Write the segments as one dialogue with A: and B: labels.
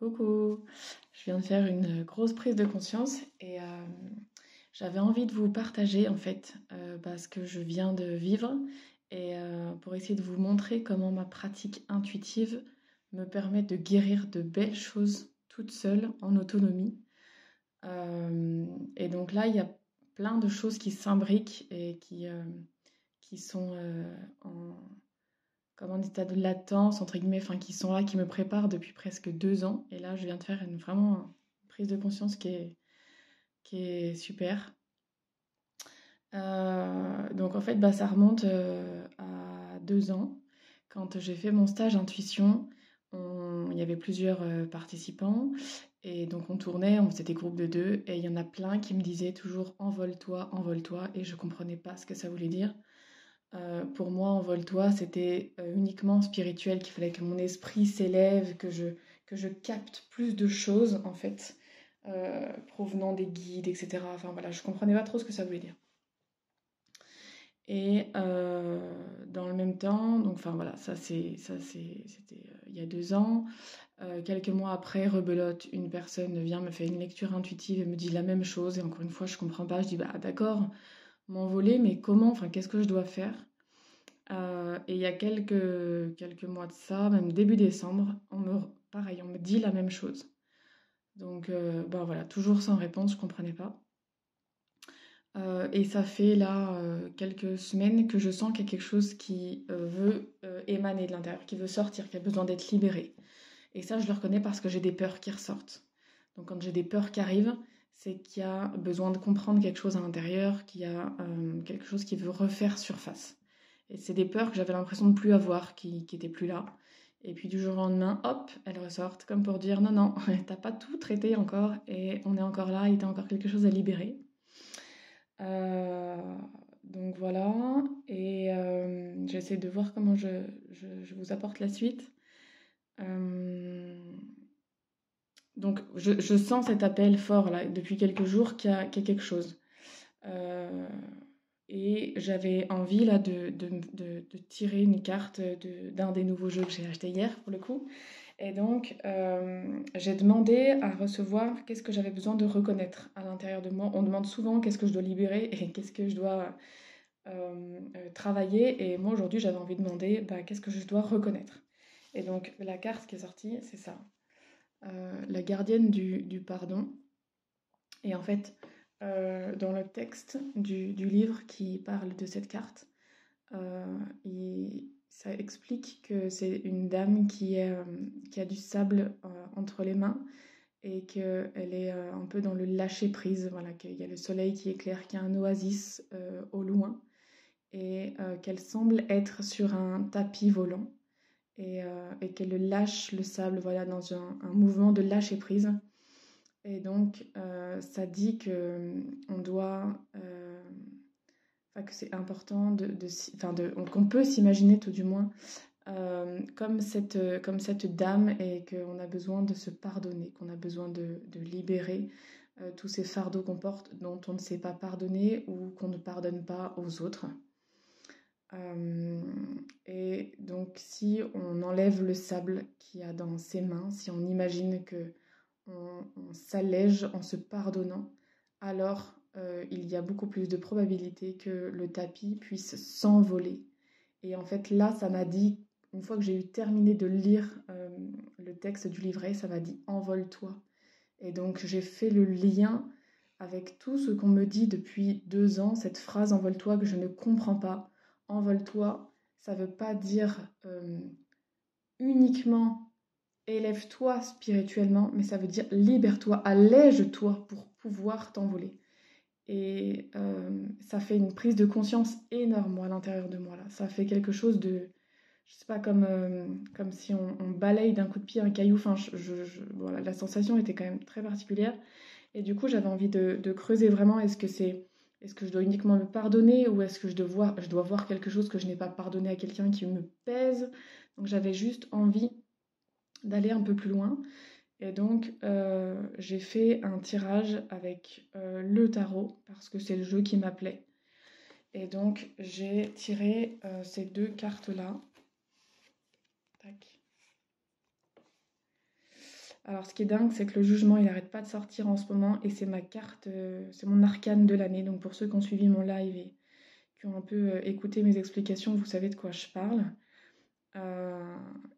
A: Coucou, je viens de faire une grosse prise de conscience et j'avais envie de vous partager en fait ce que je viens de vivre et pour essayer de vous montrer comment ma pratique intuitive me permet de guérir de belles choses toute seule en autonomie. Et donc là, il y a plein de choses qui s'imbriquent et qui sont comme en état de latence, entre guillemets, enfin qui sont là, qui me préparent depuis presque 2 ans. Et là, je viens de faire vraiment une prise de conscience qui est super. Donc en fait, ça remonte à 2 ans. Quand j'ai fait mon stage intuition, il y avait plusieurs participants. Et donc on tournait, on faisait des groupes de deux. Et il y en a plein qui me disaient toujours envole-toi, envole-toi. Et je comprenais pas ce que ça voulait dire. Pour moi, envole-toi, c'était uniquement spirituel, qu'il fallait que mon esprit s'élève, que je capte plus de choses, en fait, provenant des guides, etc. Enfin voilà, je comprenais pas trop ce que ça voulait dire. Et dans le même temps, donc enfin voilà, c'était il y a 2 ans. Quelques mois après, rebelote, une personne vient me faire une lecture intuitive et me dit la même chose. Et encore une fois, je comprends pas. Je dis bah d'accord, m'envoler, mais comment? Enfin, qu'est-ce que je dois faire? Et il y a quelques mois de ça, même début décembre, pareil, on me dit la même chose. Donc, voilà, toujours sans réponse, je comprenais pas. Et ça fait là quelques semaines que je sens qu'il y a quelque chose qui veut émaner de l'intérieur, qui veut sortir, qui a besoin d'être libéré. Et ça, je le reconnais parce que j'ai des peurs qui ressortent. Donc, quand j'ai des peurs qui arrivent, c'est qu'il y a besoin de comprendre quelque chose à l'intérieur, qu'il y a quelque chose qui veut refaire surface. Et c'est des peurs que j'avais l'impression de plus avoir, qui étaient plus là. Et puis du jour au lendemain, hop, elles ressortent, comme pour dire non, non, t'as pas tout traité encore, et on est encore là, il y a encore quelque chose à libérer. Euh, donc voilà, et j'essaie de voir comment je vous apporte la suite. Euh, donc je sens cet appel fort là, depuis quelques jours qu'il y a quelque chose. Euh, Et j'avais envie là de tirer une carte d'un des nouveaux jeux que j'ai acheté hier pour le coup. Et donc j'ai demandé à recevoir qu'est-ce que j'avais besoin de reconnaître à l'intérieur de moi. On demande souvent qu'est-ce que je dois libérer et qu'est-ce que je dois travailler. Et moi aujourd'hui j'avais envie de demander qu'est-ce que je dois reconnaître. Et donc la carte qui est sortie, c'est ça. La gardienne du pardon. Et en fait, dans le texte du livre qui parle de cette carte, ça explique que c'est une dame qui a du sable entre les mains et qu'elle est un peu dans le lâcher-prise, voilà, qu'il y a le soleil qui éclaire, qu'il y a un oasis au loin et qu'elle semble être sur un tapis volant et qu'elle lâche le sable voilà, dans un mouvement de lâcher-prise. Et donc, ça dit que on doit, que c'est important qu'on peut s'imaginer tout du moins comme cette dame et qu'on a besoin de se pardonner, qu'on a besoin de libérer tous ces fardeaux qu'on porte, dont on ne sait pas pardonner ou qu'on ne pardonne pas aux autres. Et donc, si on enlève le sable qu'il y a dans ses mains, si on imagine que on s'allège en se pardonnant, alors il y a beaucoup plus de probabilité que le tapis puisse s'envoler. Et en fait, là, ça m'a dit, une fois que j'ai eu terminé de lire le texte du livret, ça m'a dit envole-toi. Et donc, j'ai fait le lien avec tout ce qu'on me dit depuis 2 ans, cette phrase envole-toi que je ne comprends pas. Envole-toi, ça ne veut pas dire uniquement élève-toi spirituellement, mais ça veut dire libère-toi, allège-toi pour pouvoir t'envoler. Et ça fait une prise de conscience énorme moi, à l'intérieur de moi. Là. Ça fait quelque chose de, je sais pas, comme si on balaye d'un coup de pied un caillou. Enfin, voilà, la sensation était quand même très particulière. Et du coup, j'avais envie de creuser vraiment, est-ce que je dois uniquement me pardonner ou est-ce que je dois voir quelque chose que je n'ai pas pardonné à quelqu'un qui me pèse. Donc j'avais juste envie d'aller un peu plus loin. Et donc, j'ai fait un tirage avec le tarot, parce que c'est le jeu qui m'appelait. Et donc, j'ai tiré ces deux cartes-là. Tac. Alors ce qui est dingue, c'est que le jugement, il n'arrête pas de sortir en ce moment et c'est ma carte, c'est mon arcane de l'année. Donc pour ceux qui ont suivi mon live et qui ont un peu écouté mes explications, vous savez de quoi je parle.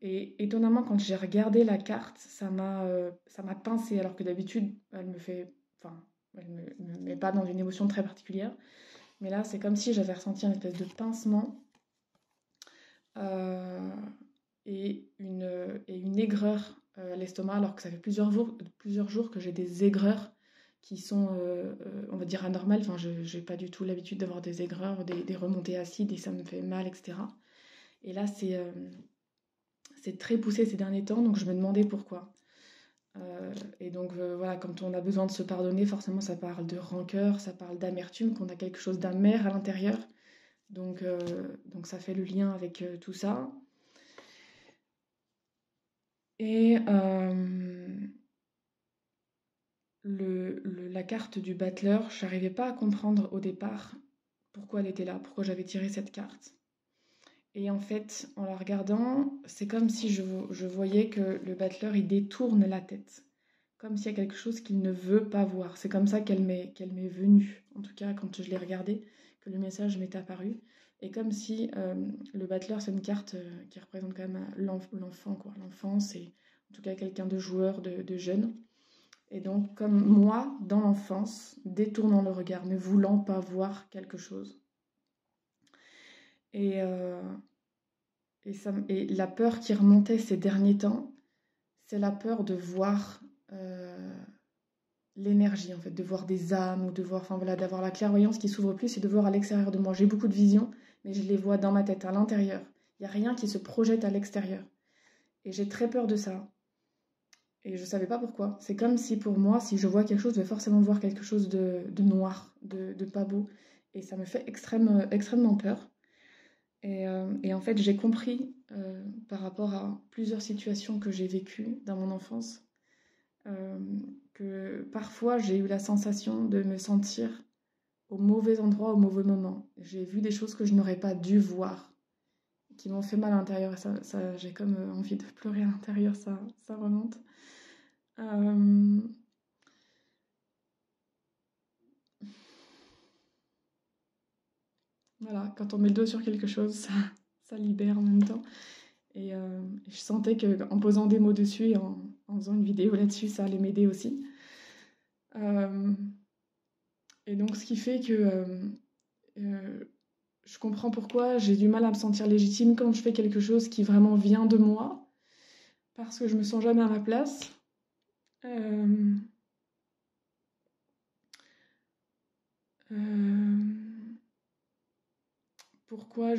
A: Et étonnamment, quand j'ai regardé la carte, ça m'a pincée, alors que d'habitude, elle me fait, enfin, elle me met pas dans une émotion très particulière. Mais là, c'est comme si j'avais ressenti une espèce de pincement euh, et une aigreur à l'estomac, alors que ça fait plusieurs jours que j'ai des aigreurs qui sont, on va dire, anormales. Enfin, je n'ai pas du tout l'habitude d'avoir des aigreurs, des remontées acides et ça me fait mal, etc. Et là, c'est très poussé ces derniers temps, donc je me demandais pourquoi. Et donc voilà, quand on a besoin de se pardonner, forcément ça parle de rancœur, ça parle d'amertume, qu'on a quelque chose d'amer à l'intérieur. Donc ça fait le lien avec tout ça. Et la carte du battleur, je n'arrivais pas à comprendre au départ pourquoi elle était là, pourquoi j'avais tiré cette carte. Et en fait, en la regardant, c'est comme si je voyais que le battleur, il détourne la tête. Comme s'il y a quelque chose qu'il ne veut pas voir. C'est comme ça qu'elle m'est venue, en tout cas quand je l'ai regardée, que le message m'est apparu. Et comme si le battleur, c'est une carte qui représente quand même l'enfant, quoi. L'enfant, c'est en tout cas quelqu'un de joueur, de jeune. Et donc, comme moi, dans l'enfance, détournant le regard, ne voulant pas voir quelque chose. Et, et la peur qui remontait ces derniers temps, c'est la peur de voir l'énergie, en fait, de voir des âmes, ou de voir, enfin voilà, d'avoir la clairvoyance qui s'ouvre plus et de voir à l'extérieur de moi. J'ai beaucoup de visions, mais je les vois dans ma tête, à l'intérieur. Il n'y a rien qui se projette à l'extérieur. Et j'ai très peur de ça. Et je ne savais pas pourquoi. C'est comme si pour moi, si je vois quelque chose, je vais forcément voir quelque chose de noir, de pas beau. Et ça me fait extrêmement peur. Et en fait, j'ai compris par rapport à plusieurs situations que j'ai vécues dans mon enfance, que parfois j'ai eu la sensation de me sentir au mauvais endroit, au mauvais moment. J'ai vu des choses que je n'aurais pas dû voir, qui m'ont fait mal à l'intérieur. Et ça j'ai comme envie de pleurer à l'intérieur, ça remonte. Voilà, quand on met le doigt sur quelque chose, ça libère en même temps. Et je sentais qu'en posant des mots dessus et en faisant une vidéo là-dessus, ça allait m'aider aussi. Et donc, ce qui fait que je comprends pourquoi j'ai du mal à me sentir légitime quand je fais quelque chose qui vraiment vient de moi, parce que je me sens jamais à ma place. Euh, euh, Pourquoi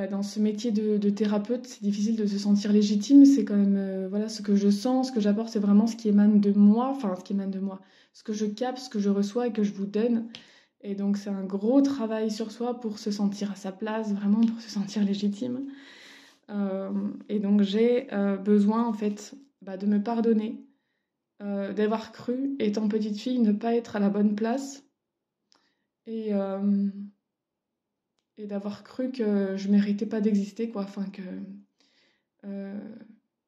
A: dans ce métier de thérapeute, c'est difficile de se sentir légitime. C'est quand même, voilà, ce que je sens, ce que j'apporte, c'est vraiment ce qui émane de moi, enfin, ce qui émane de moi, ce que je capte, ce que je reçois et que je vous donne. Et donc, c'est un gros travail sur soi pour se sentir à sa place, vraiment pour se sentir légitime. Et donc, j'ai besoin, en fait, de me pardonner, d'avoir cru, étant petite fille, ne pas être à la bonne place. Et d'avoir cru que je méritais pas d'exister, quoi. Enfin, euh,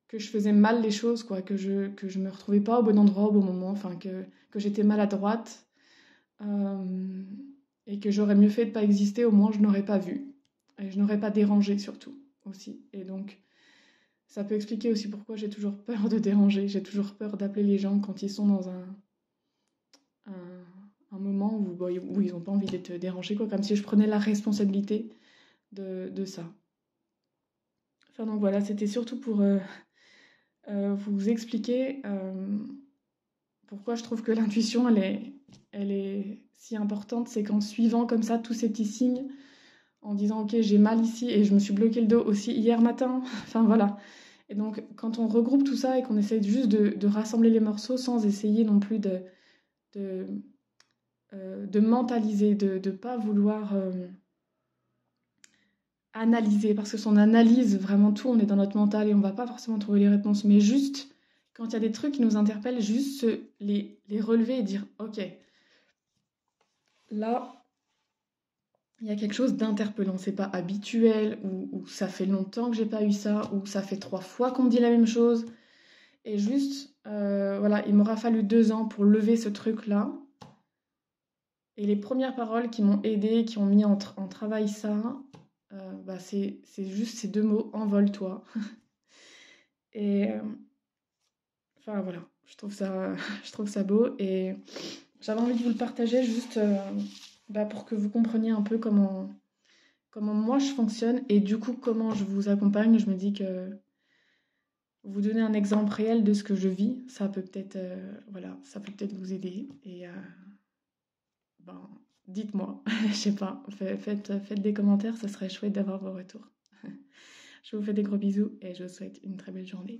A: que je faisais mal les choses, quoi. Que je me retrouvais pas au bon endroit, au bon moment. Enfin, que j'étais maladroite. Et que j'aurais mieux fait de pas exister, au moins je n'aurais pas vu. Et je n'aurais pas dérangé, surtout, aussi. Et donc, ça peut expliquer aussi pourquoi j'ai toujours peur de déranger. J'ai toujours peur d'appeler les gens quand ils sont dans un moment où ils n'ont pas envie d'être dérangés, quoi, comme si je prenais la responsabilité de ça. Enfin, donc voilà, c'était surtout pour vous expliquer pourquoi je trouve que l'intuition, elle est si importante. C'est qu'en suivant comme ça tous ces petits signes, en disant ok, j'ai mal ici et je me suis bloqué le dos aussi hier matin, enfin voilà. Et donc quand on regroupe tout ça et qu'on essaye juste de rassembler les morceaux sans essayer non plus de mentaliser, de ne pas vouloir analyser, parce que si on analyse vraiment tout, on est dans notre mental et on va pas forcément trouver les réponses, mais juste quand il y a des trucs qui nous interpellent, juste les relever et dire ok, là il y a quelque chose d'interpellant. C'est pas habituel, ou ça fait longtemps que j'ai pas eu ça, ou ça fait 3 fois qu'on me dit la même chose. Et juste, voilà, il m'aura fallu 2 ans pour lever ce truc-là. Et les premières paroles qui m'ont aidée, qui ont mis en travail ça, bah c'est juste ces 2 mots: «Envole-toi». Et enfin voilà, je trouve ça, je trouve ça beau, et j'avais envie de vous le partager juste bah, pour que vous compreniez un peu comment moi je fonctionne, et du coup comment je vous accompagne. Je me dis que vous donner un exemple réel de ce que je vis, ça peut peut-être voilà, ça peut peut-être vous aider. Et ben, dites-moi, je sais pas, faites des commentaires, ça serait chouette d'avoir vos retours. Je vous fais des gros bisous et je vous souhaite une très belle journée.